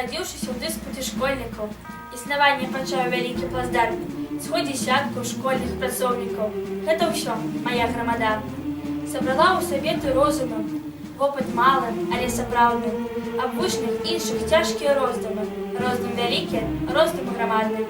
Нарадзіўшыся ў дыспуце школьнікаў, існаванне пачаў вялікі плацдарм, сход дзясяткаў школьных працоўнікаў. Гэта ўсё, мая грамада. Сабрала ў саветы розуму, вопыт малы, але сапраўдны, аб вучнях іншых цяжкія роздумы, роздум вялікі, роздум грамадны.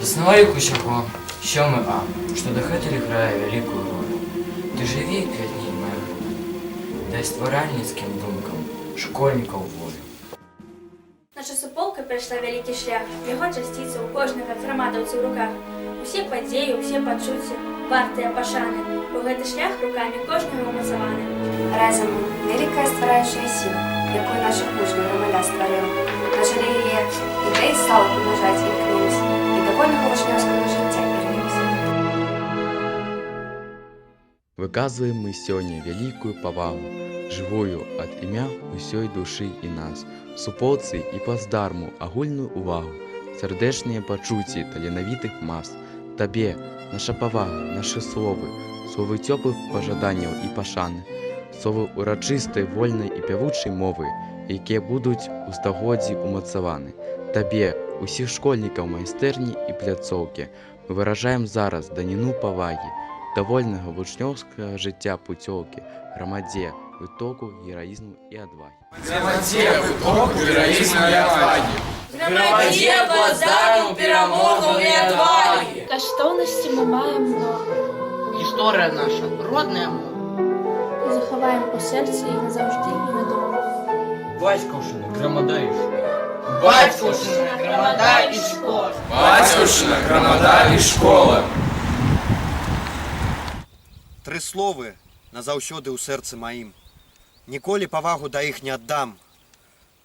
Заснавальнік усяго, 7 А, што дагэтуль грае вялікую ролю. Ты жыві, квітні моя, дай стваральніцкім думкам школьнікаў волю. Наша суполка прайшла вялікі шлях, яго часціца ў кожнага грамадаўца ў руках. Усе падзеі, усе пачуцці, вартыя пашаны. У гэты шлях рукамі кожнага умацаваны. Разам вялікая ствараючая сіла, якую наша кожная грамада стварыла. На жале яе ідэй стала памнажаць імкнемся, і да вольнага вучнёўскага жыцця вернемся. Выказваем мы сёння вялікую павагу, жывую ад імя ўсёй душы і нас, суполцы і плацдарму агульную увагу, сардэчныя пачуцці таленавітых мас. Табе наша павага, нашы словы, словы цёплых пажаданняў і пашаны, словы урачыстай, вольнай і пявучай мовы, якія будуць у стагоддзі умацаваны. Табе, усіх школьнікаў майстэрні і пляцоўкі, мы выражаем зараз даніну павагі, да вольнага вучнёўскага жыцця пуцёўкі, грамадзе, вытоку гераізму і адвагі. Грамадзе, вытоку гераізму і адвагі. Грамадзе, плацдарму, перамогаў і адвагі. Каштоўнасці мы маем много. Гісторыя наша, родная мова. Захаваем у сэрцы і назаўжды і надоўга. Бацькаўшчына, грамада і школа. Бацькаўшчына, грамада і школа. Бацькаўшчына, грамада і школа. Тры словы назаўсёды ў сэрцы маім. Ніколі павагу да іх не аддам.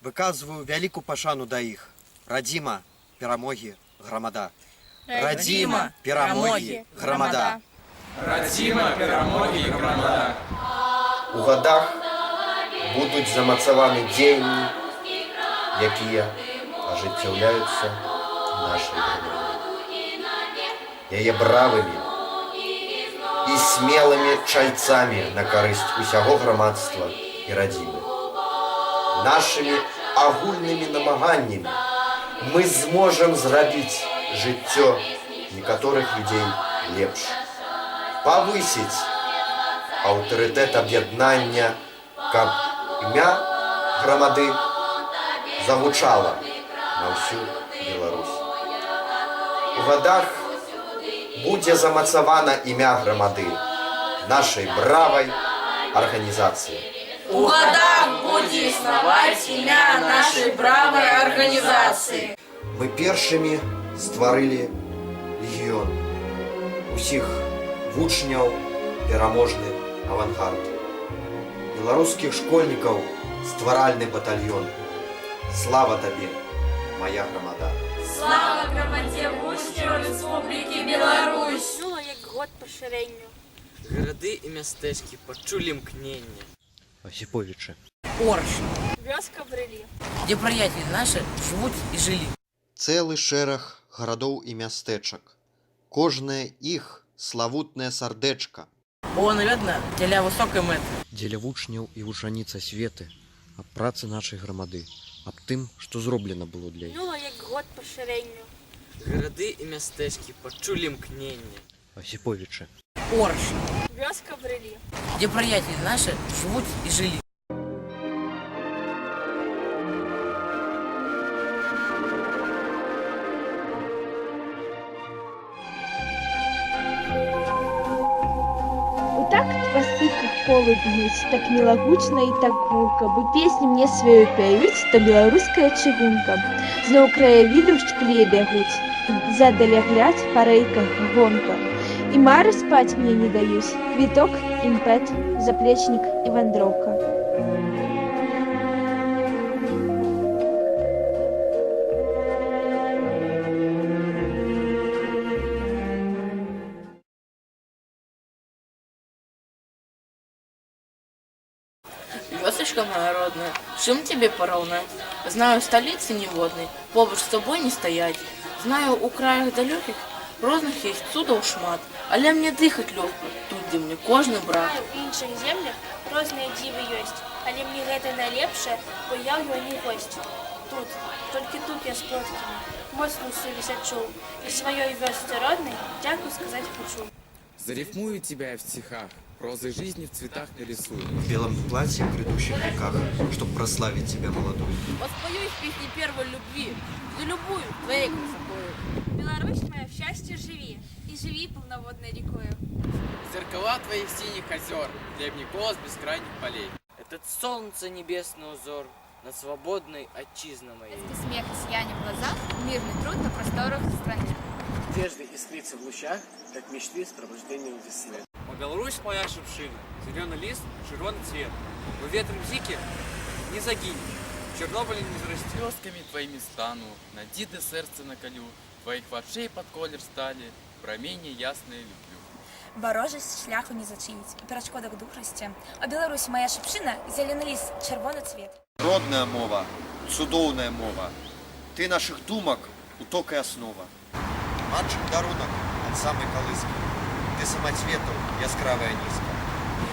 Выказваю вялікую пашану да іх. Радзіма, перамогі, грамада. Радзіма, перамогі, грамада. Радзіма, перамогі, грамада. У гадах будуць замацаваны дзеянні, якія ажыццяўляюцца нашай грамадзе. Яе бравымі і смелымі чальцамі на карысць усяго грамадства і радзімы. Нашымі агульнымі намаганнямі мы зможам зрабіць жыццё некаторых людзей лепш, павысіць аўтарытэт аб'яднання, каб імя грамады загучала на ўсю Беларусь. У гадах будзе замацавана імя грамады, нашай бравай арганізацыі. У гадах будзе існаваць імя нашай бравай арганізацыі. Мы першымі стварылі легіён. Усіх вучняў пераможны авангард. Беларускіх школьнікаў стваральны батальён. Слава табе, моя грамада. Слава грамадзе вучняў Рэспублікі Беларусь! Чула, як год пашырэнню. Гарады і мястэчкі пачулі мкненне. Осіповічы. Орш, Вёска Брылі. дзе прыяцелі нашы жывуць і жылі. Цэлы шэраг гарадоў і мястэчак. Кожнае іх славутнае сардэчка. Было наведана дзеля высокай мэты. Дзеля вучняў і вучаніц асветы, аб працы нашай грамады, аб тым, што зроблена было для іх. Чула, як год пашырэнню. Гарады і мястэчкі пачулі мкненне. Осіповічы. Орш, Вёска Брылі. дзе прыяцелі нашы жывуць і жылі. У такт хвасты, как полы б'юць, так мілагучна і так гулка, бо песні мне сваю пяюць, то беларуская чыгунка. Зноў краявіды ў шкле бягуць, задале гляд па рэйках гонка. І мары спаць мне не даюць, квіток, імпэт, заплечнік і вандроўка. Вёсочка моя родная, чым тебе параўнаць? Знаю, столицы неводной, побач з тобой не стоять. Знаю, у краях далёкіх розных есть цудаў шмат, але мне дыхаць лёгка, тут, дзе мне кожны брат. У іншых землях розныя дзівы ёсць, але мне гэта найлепшае, бо я ў ёй не госць. тут, толькі тут я з продкамі, моцную сувязь адчуў, і сваёй вёсцы роднай дзякуй сказаць хачу. Зарифмую тебя в стихах, прозой жизни в цветах нарисую. В белом платье в грядущих веках, чтоб прославить тебя молодую. Воспою из песни первой любви, за любую твоей красотою. Беларусь моя в счастье живи, и живи полноводной рекою. Зеркала твоих синих озер, хлебный голос бескрайних полей. Этот солнце небесный узор над свободной отчизной моей. Детский смех и сияние в глазах, мирный труд на просторах страны. Надежды искрится в лучах, как мечты с пробуждением весны. О, Беларусь моя шипшина, зеленый лист, червоный цвет. Мы ветром зики не загинем, в Чернобыле не зарастет. Слезками твоими стану, на диды сердце наколю, твоих вачей под колер стали, промени ясные люблю. Ворожість шляху не зачинить, і перешкодок духості. О Білорусі моя шипшина, зелений ліс, червоний цвіт. Родная мова, цудоўная мова. Ты наших думок, уток и основа. Мальчик дарунок от самой колыски. Ты самоцветов, яскравая низка.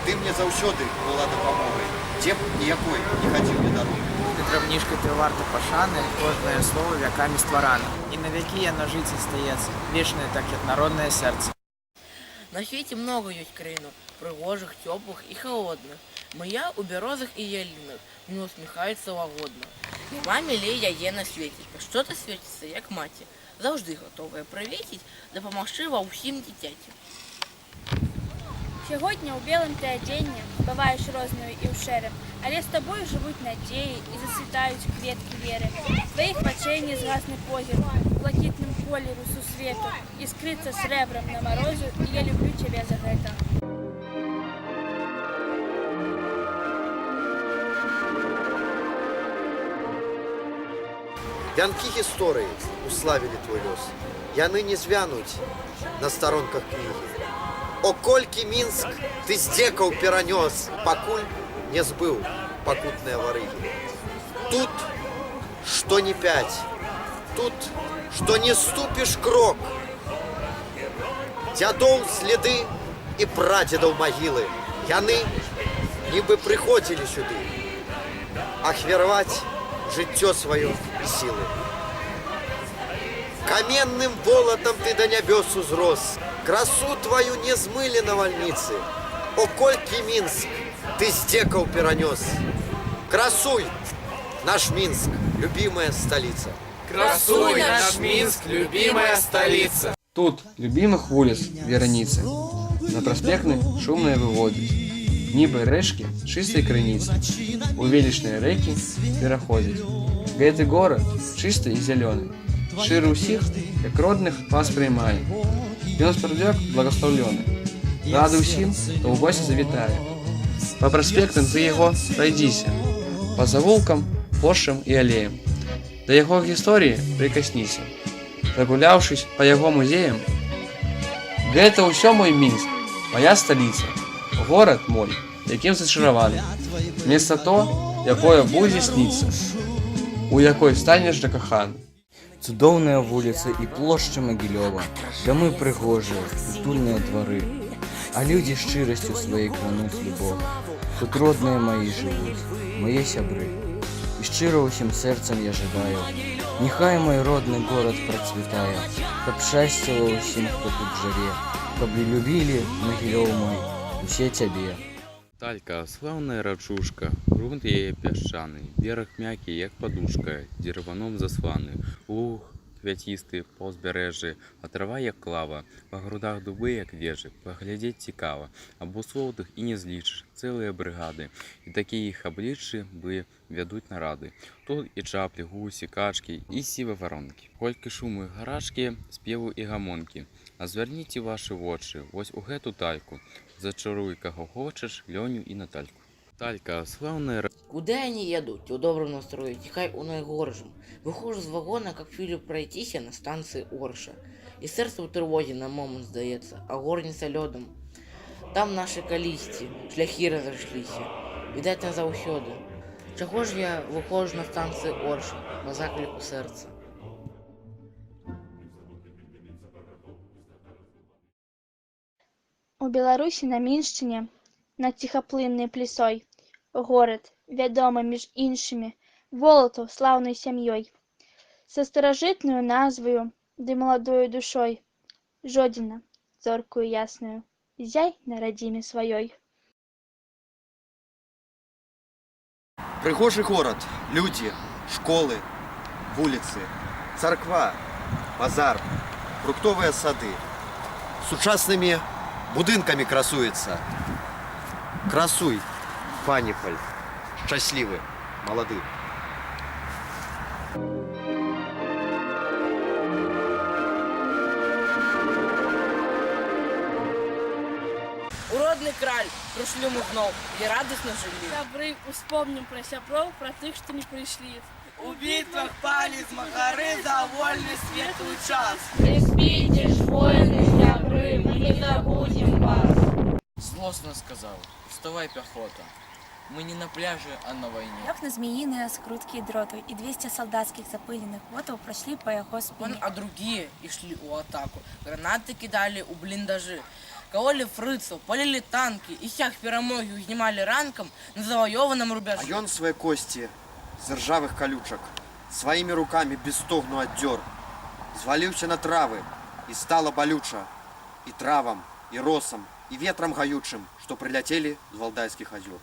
Ты мне заўсёды была дапамогай. Дзе б ніякой не хадзіў я дарогай. Драбнішка ты варта пашаны, кожнае слово веками створано. И на веки оно жить остается, вечное так, как народное сердце. На свете много есть краинов, пригожих, теплых и холодных. Моя у березах и ялинах, мне усміхається лагодно. Нема милее є на світі, що ти світиться, як маті, завжди готова привітить, допомогти во всім дитяті. Сьогодні у білому ти одінні, буваєш розною і ушерем, але з тобою живуть надії і зацвітають квітки віри. Твоїх очей не згасне позір, в блакитному кольору сусвіту, іскриться сребром на морозі, і я люблю тебе за це. Вянки гісторыі уславілі твой лёс. Яны не звянуць на старонках кнігі. О, колькі Мінск ты здзекаў перанёс, пакуль не збыў пакутныя варыгі. Тут, што не пять, тут, што не ступіш крок. Дзядоў следы і прадзедаў магілы. Яны нібы прыходзілі сюды ахвяраваць жыццё сваё і сілы. Каменным волатам ты да нябёс узрос, красу твою не змылі навальніцы. О, колькі Мінск ты здзекаў перанёс. Красуй, наш Мінск, любимая столица. Красуй, наш Минск, любимая столица. Тут любимых улиц вереницы, на проспектны шумные выводят, нібы рэчкі чыстай крыніцы, у велічныя рэкі пераходзяць. Гэты горад чысты і зялёны, шчыры ўсіх, як родных вас прыймае. Ён спардзёк благословлёны, рады ўсім, хто ў госці завітае. Па праспектам ты яго прайдзіся, па завулкам, плошчам і алеям. Да яго гісторыі прыкасніся, прагуляўшись па яго музеям. Гэта ўсё мой Мінск, моя сталіца, горад мой, якім зачараваны. Месца то, якое будзе сніцца, у якой станеш закаханы. Цудоўныя вуліцы і плошча Магілёва, дамы прыгожыя, утульныя двары, а людзі шчырасцю сваёй крануць любов. Тут родныя маі жывуць, мае сябры. І шчыра ўсім сэрцам я жадаю, няхай мой родны горад працвітае, каб шчасціла ўсім, хто тут жыве, каб любілі, Магілёў мой, усе цябе. Талька, слаўная рачушка, грунт яе пясчаны, бераг мяккі, як падушка, дзірваном засланы, луг квяцісты па ўзбярэжжы, а трава як клава, па грудах дубы як вежы, паглядзець цікава, або слоўдых і не злічыш, цэлыя брыгады, і такія іх абліччы бы вядуць нарады. Тут і чаплі, гусі, качкі і сівы варонкі. Колькі шуму і гарачкі, спеву і гамонкі. А звярніце вашы вочы вось у гэту тальку, зачаруй каго хочаш, Лёню і Натальку. Талька, славная... Куда они едут? В добром настрое, тихай у наигоржем. Выхожу з вагона, как Филипп пройтися на станции Орша. И сердце в тревоге на момент сдается, а горница лёдом. Там наши колісті, шляхи разошлися. Видать, назаўсёды. Чего ж я выхожу на станции Орша, на заклику сердца? У Беларусі на Міншчыне, над ціхаплыннай плісой, горад, вядомы між іншымі, Волатаў слаўнай сям'ёй, са старажытнаю назваю ды маладою душой. Жодзіна, зоркую ясную, зяй на радзіме сваёй. Прыгожы горад, людзі, школы, вуліцы, царква, базар, фруктовыя сады. Сучаснымі будынкамі красуецца. Красуй, паніпаль, шчаслівы, малады. Уродный краль, прышлі мы зноў і радасна жылі. Сябры, успомнім пра сяброў, пра тых, што не прыйшлі. У бітвах палі змагары за вольны светлы час. Не спіце ж, воіны, сябры, мы не забудзем вас. Злостно сказал, вставай, пехота. Мы не на пляже, а на войне. Лёг на змеиные скрутки и дроту, и 200 солдатских запыленных ботов прошли по его спине. А другие и шли у атаку. Гранаты кидали у блиндажи. Кололи фрыцаў, палили танки, и сях перамоги узнімали ранком на завоеванном рубеже. А ён свае косці з ржавых калючак сваімі рукамі без стогну аддзёр. Зваліўся на травы, і стала балюча і травам, і росам, і ветрам гаючым, што прыляцелі з валдайскіх азёр.